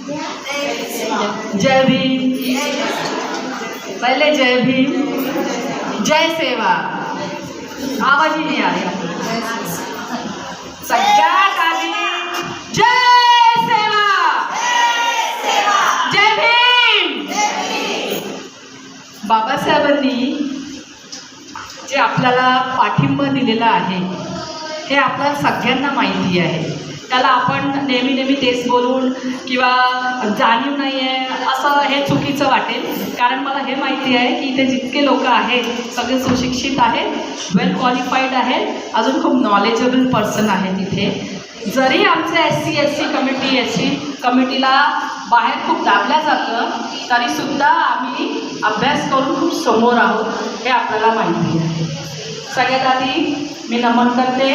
जय भीम। पहले जय भीम, जय सेवा। आवाज ही नहीं आ रहा। सगळ्यात आधी जय सेवा, जय भीम। बाबासाहेबांनी जे आपल्याला पाठिंबा दिलेला आहे हे आपल्याला सगळ्यांना माहिती आहे. त्याला आपण नेहमी नेहमी तेच बोलून किंवा जाणीव नाही आहे असं हे चुकीचं वाटेल. कारण मला हे माहिती आहे की इथे जितके लोक आहेत सगळे सुशिक्षित आहेत, वेल क्वालिफाईड आहेत, अजून खूप नॉलेजेबल पर्सन आहेत इथे. जरी आमचं SC कमिटी SC कमिटीला बाहेर खूप दाबल्या जातं तरीसुद्धा आम्ही अभ्यास करून खूप समोर आहोत हे आपल्याला माहिती आहे. सगळ्यात आधी मी नमन करते.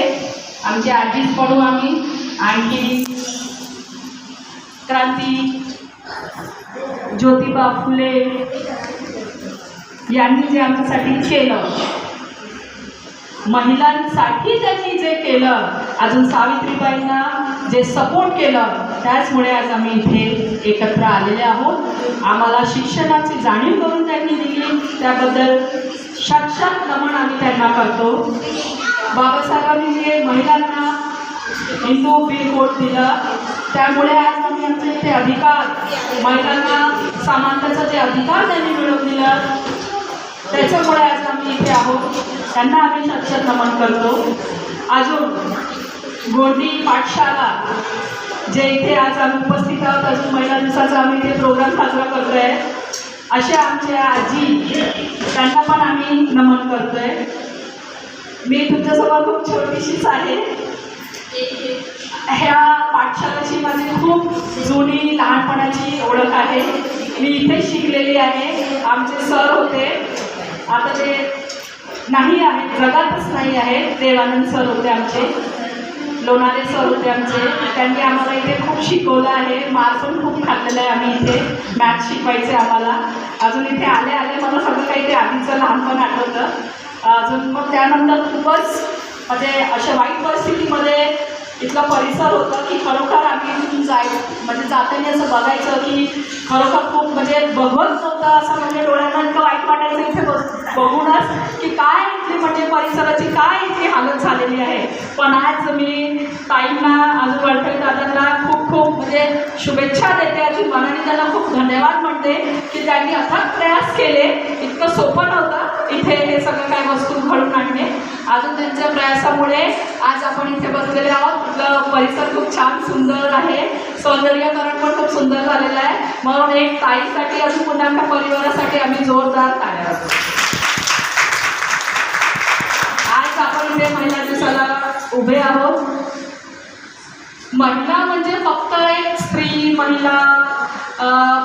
आमची आजीच पडू आम्ही. आणखी क्रांती ज्योतिबा फुले यांनी जे आमच्यासाठी केलं, महिलांसाठी त्यांनी जे केलं, अजून सावित्रीबाईंना जे सपोर्ट केलं, त्याचमुळे आज आम्ही इथे एकत्र आलेले आहोत. आम्हाला शिक्षणाची जाणीव करून त्यांनी दिली, त्याबद्दल साक्षात नमन आम्ही त्यांना करतो. बाबासाहेबांनी जे महिलांना हिंदू बिल कोड दिलं, त्यामुळे आज आम्ही आमचे इथे अधिकार, महिलांना समानतेचा जे अधिकार त्यांनी मिळवून दिलं, त्याच्यामुळे आज आम्ही इथे आहोत. त्यांना आम्ही साक्षात नमन करतो. अजून गोंडी पाठशाला जे इथे आज आम्ही उपस्थित आहोत, अजून महिला दिवसाचा आम्ही इथे प्रोग्राम साजरा करतो आहे, असे आमच्या आजी, त्यांना पण आम्ही नमन करतो आहे. मी तुमच्यासमोर खूप छोटीशीच आहे. ह्या पाठशाळेची माझी खूप जुनी लहानपणाची ओळख आहे. मी इथे शिकलेली आहे. आमचे सर होते, आता ते नाही आहेत, जगातच नाही आहेत. देवानंद सर होते आमचे, लोणारे सर होते आमचे. त्यांनी आम्हाला इथे खूप शिकवलं आहे. मार्क पण खूप खाल्लेलं आहे. आम्ही इथे मॅथ्स शिकवायचे आम्हाला. अजून इथे आले आले मला सगळं काही ते आधीचं लहानपण आठवतं. अजून मग त्यानंतर खूपच म्हणजे अशा वाईट परिस्थितीमध्ये इथला परिसर होता की खरोखर आम्ही म्हणजे जाताना असं बघायचं की खरोखर खूप म्हणजे बघवत नव्हतं असं, म्हणजे डोळ्यांना इतकं वाईट वाटायचं इथे बघूनच की काय इथली म्हणजे परिसराची काय इतकी हालत झालेली आहे. पण आज मी ताईंना, अजून वळठे दादांना खूप खूप म्हणजे शुभेच्छा देते. अजून मनाने त्यांना खूप धन्यवाद म्हणते की त्यांनी अथक प्रयास केले. इतकं सोपं नव्हतं इथे हे सगळं काही वस्तू घडून आणणे. अजून त्यांच्या प्रयासामुळे आज आपण इथे बसलेले आहोत. इथलं परिसर खूप छान सुंदर आहे, सौंदर्यीकरण पण खूप सुंदर झालेलं आहे. म्हणून एक ताईसाठी अजून पुन्हा आपल्या परिवारासाठी आम्ही जोरदार टाळ्या वाजवू. आज आपण इथे महिला दिवसाला उभे आहोत. महिला म्हणजे फक्त एक स्त्री, महिला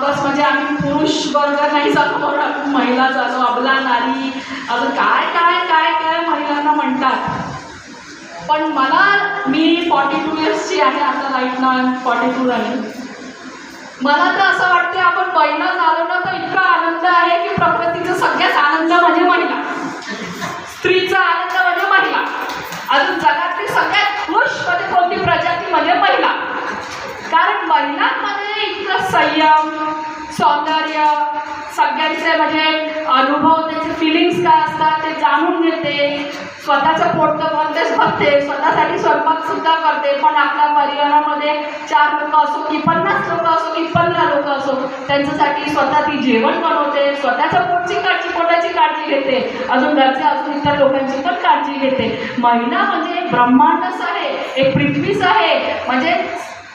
बस म्हणजे आम्ही पुरुष वर्ग नाही झालो म्हणून आपण महिला झालो, अबला नारी, अजून काय काय काय काय महिलांना म्हणतात. पण मी 42 इयर्सची आहे आता, राईट ना 42 आहे. मला तर असं वाटते आपण महिला झालो ना तर इतका आनंद आहे की प्रकृतीचा सगळ्यात आनंद म्हणजे महिला, स्त्रीचा आनंद म्हणजे महिला. अजून जगातली सगळ्यात खुश म्हणजे कोणती प्रजाती म्हणजे महिला. कारण महिलांमध्ये इतकं संयम, सौंदर्य, सगळ्यांचे म्हणजे अनुभव, त्याचे फिलिंग्स काय असतात ते जाणून घेते. स्वतःचं पोट तर भरतेच भरते, स्वतःसाठी स्वयंपाकसुद्धा करते. पण आपल्या परिवारामध्ये 4 लोक असो की 50 लोक असो की 15 लोक असो, त्यांच्यासाठी स्वतः ती जेवण बनवते, स्वतःच्या पोटाची काळजी घेते, अजून घरच्या अजून इतर लोकांची पण काळजी घेते. महिला म्हणजे एक ब्रह्मांडच आहे, एक पृथ्वीच आहे. म्हणजे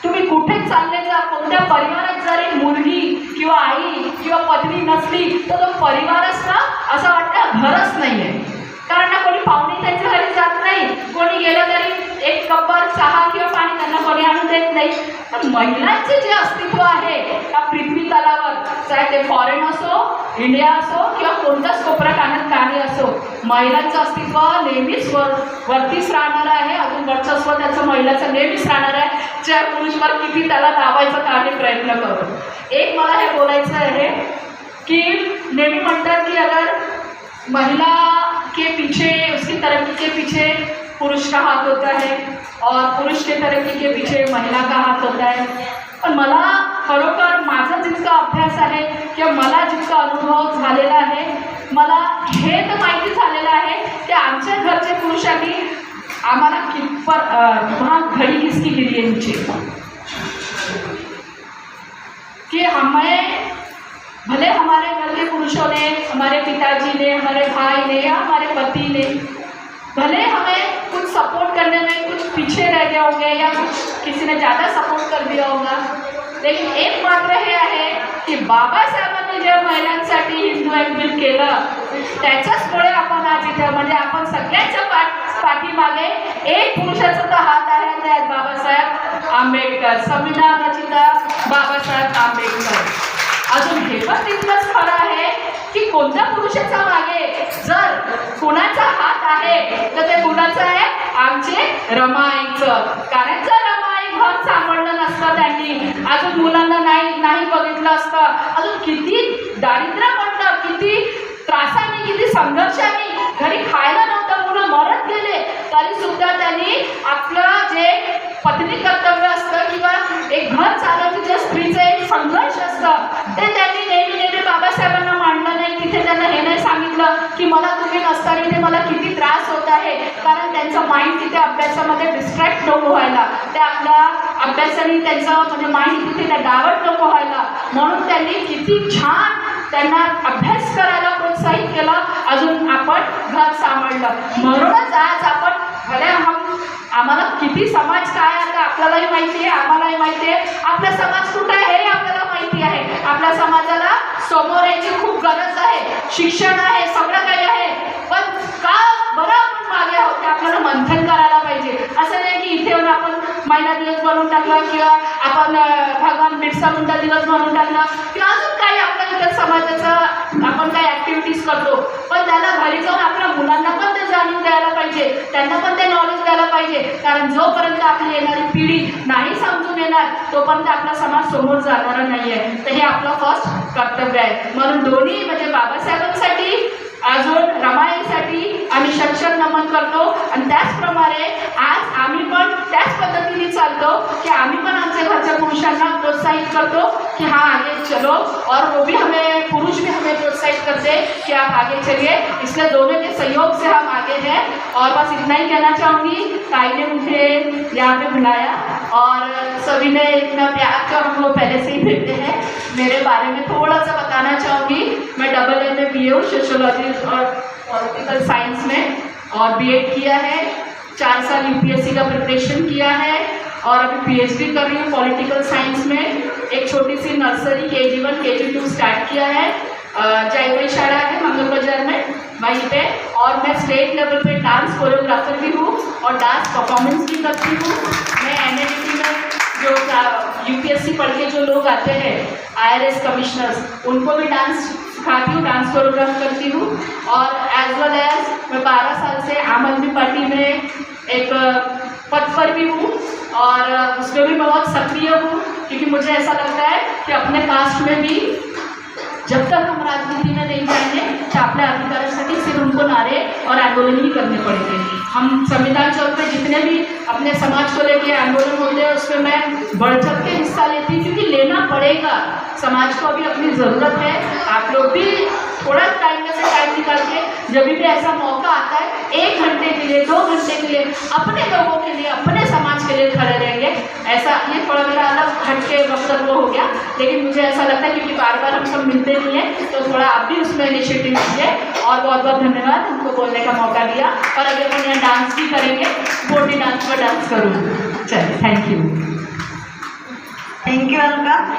तुम्ही कुठेच चालले जा, कोणत्या परिवारात जर एक मुलगी किंवा आई किंवा पत्नी नसली तर तो परिवारच ना असं वाटतं घरच नाही आहे. कारण ना कोणी पाहुणे त्यांच्या घरी जात नाही, कोणी गेलं तरी एक कप्पर चहा किंवा पाणी त्यांना कोणी आणून देत नाही. तर महिलांचे जे अस्तित्व आहे त्या पृथ्वी तलावर, चाहे ते फॉरेन असो, इंडिया असो किंवा कोणत्याच कोपऱ्यात आणत काही असो, महिलांचं अस्तित्व नेहमीच वरतीच राहणार आहे. अजून वर्चस्व त्याचं महिलाचं नेहमीच राहणार आहे. ज्या पुरुषवर किती त्याला दाबायचं काही प्रयत्न करू. एक मला हे बोलायचं आहे की नेहमी म्हणतात की अगर महिला के पीछे, उसकी तरक्की के पीछे पुरुष का हाथ होता है और पुरुष के तरक्की के पीछे महिला का हाथ होता है. पण मला खरोखर माझा जितका अभ्यास आहे किंवा मला जितका अनुभव झालेला आहे, मला हे तर माहिती झालेलं आहे की आमच्या घरचे पुरुषांनी आम्हाला कितपत वहाँ घड़ी किसकी गिरी है नीचे, कि हमें भले हमारे घर के पुरुषों ने, हमारे पिताजी ने, हमारे भाई ने या हमारे पति ने भले हमें कुछ सपोर्ट करने में कुछ पीछे रह गए होंगे या कुछ किसी ने ज़्यादा सपोर्ट कर दिया होगा, लेकिन एक मात्र हे आहे की बाबासाहेबांनी जे महिलांसाठी हिंदू ॲक्ट बिल केलं त्याच्याचमुळे आपण आज इथे, म्हणजे आपण सगळ्यांच्या पाठीमागे एक पुरुषाचा तर हात आहे, ते आहेत बाबासाहेब आंबेडकर, संविधान रचिता बाबासाहेब आंबेडकर. अजून हे पण तितकंच खरं आहे की कोणत्या पुरुषाच्या मागे जर कुणाचा हात आहे तर ते कुणाचं आहे, आमचे रमाईचं. कारण जर रमाई घर सांभाळलं नसतं त्यांनी, अजून मुलांना नाही बघितलं असतं, अजून किती दारिद्र्य पडलं, किती त्रासाने, किती संघर्षाने, घरी खायला नव्हतं, मुलं मरत गेले, तरी सुद्धा त्यांनी आपलं जे पत्नी कर्तव्य असतं किंवा एक घर चालवण्याचं जे स्त्रीचं एक संघर्ष असतं ते त्यांनी नेहमी बाबासाहेबांना मांडलं नाही. तिथे त्यांना हे नाही सांगितलं की मला तुम्ही नसताना ते मला किती त्रास होत आहे, कारण त्यांचं माइंड तिथे अभ्यासामध्ये डिस्ट्रॅक्ट नको व्हायला, ते आपल्या अभ्यासाने त्यांचं म्हणजे माइंड तिथे त्या डायव्हर्ट नको व्हायला, म्हणून त्यांनी किती छान त्यांना अभ्यास करायला प्रोत्साहित केलं, अजून आपण घर सांभाळलं. म्हणूनच आज आपण भले आम्हाला किती समाज काय आहे आपल्यालाही माहिती आहे, आम्हालाही माहिती आहे, आपला समाज कुठं आहे हे आपल्याला माहिती आहे. आपल्या समाजाला समोर यायची खूप गरज आहे, शिक्षण आहे, सगळं काही आहे, पण का बरं आपण मागे आहोत ते आपल्याला मंथन करायला पाहिजे. असं नाही की इथे येऊन आपण महिला दिवस बनवून टाकला किंवा आपण भगवान बिरसा मुंडा दिवस बनवून टाकला किंवा अजून काही आपल्या इतर समाजाचं आपण काही ॲक्टिव्हिटीज करतो, पण त्याला घरी जाऊन आपल्या मुलांना पण ते जाणून द्यायला पाहिजे, त्यांना पण ते नॉलेज द्यायला पाहिजे. कारण जोपर्यंत आपली येणारी पिढी नाही समजून येणार तोपर्यंत आपला समाज समोर जाणारा नाही आहे. तर हे आपलं फर्स्ट कर्तव्य आहे. म्हणून दोन्ही म्हणजे बाबासाहेबांसाठी अजून रमाईसाठी आम्ही शतशत नमन करतो आणि त्याचप्रमाणे आज आम्ही पण त्याच पद्धतीने चालतो की आम्ही पण आमच्या घरच्या पुरुषांना प्रोत्साहित करतो कि हाँ आगे चलो, और वो भी हमें पुरुष भी हमें प्रोत्साहित करते हैं कि आप आगे चलिए. इसलिए दोनों के सहयोग से हम आगे हैं. और बस इतना ही कहना चाहूँगी, ताई ने मुझे यहाँ पे बुलाया और सभी ने इतना प्यार का हम लोग पहले से ही देते हैं. मेरे बारे में थोड़ा सा बताना चाहूँगी. मैं AA में BA हूँ सोशियोलॉजी और पॉलिटिकल साइंस में, और B.Ed किया है, 4 साल UPSC का प्रिपरेशन किया है और अभी PhD कर रही हूँ पॉलिटिकल साइंस में. एक छोटी C nursery KG1 KG2 start KIA है, जयवई शाला है मंगल बाजार में, वहीं पे. और मैं स्टेट लेवल पे डांस कोरियोग्राफर भी हूँ और डांस परफॉर्मेंस भी करती हूँ. मैं NIT में जो UPSC पढ़ के जो लोग आते हैं IRS कमिश्नर्स, उनको भी डांस सिखाती हूँ, डांस कोरियोग्राफ करती हूँ. और एज वेल एज मैं 12 साल से आम आदमी पार्टी में एक पद पर भी हूँ और उसमें भी मैं बहुत सक्रिय हूँ, क्योंकि मुझे ऐसा लगता है कि अपने कास्ट में भी जब तक हम राजनीति में नहीं जाएंगे तो अपने अधिकारों सिर्फ उनको नारे और आंदोलन ही करने पड़ेंगे. हम संविधान चौक पे जितने भी अपने समाज को लेके आंदोलन होते हैं उसमें मैं बढ़ चढ़ के हिस्सा लेती हूँ, क्योंकि लेना पड़ेगा. समाज को अभी अपनी ज़रूरत है. आप लोग भी थोड़ा टाइम में से टाइम निकाल के जब भी ऐसा मौका आता है 1 घंटे के लिए 2 घंटे के लिए अपने लोगों के लिए, अपने समाज के लिए खड़े रहेंगे. ऐसा ये थोड़ा मेरा अलग हटके वक्तव्य हो गया, लेकिन मुझे ऐसा लगता है क्योंकि बार बार हम सब मिलते नहीं हैं, तो थोड़ा आप भी उसमें इनिशिएटिव लीजिए. और बहुत बहुत धन्यवाद हमको बोलने का मौका दिया. और अभी अपन यहाँ डांस भी करेंगे, बोडी डांस पर डांस करूँ. चलिए, thank you. Thank you Alka.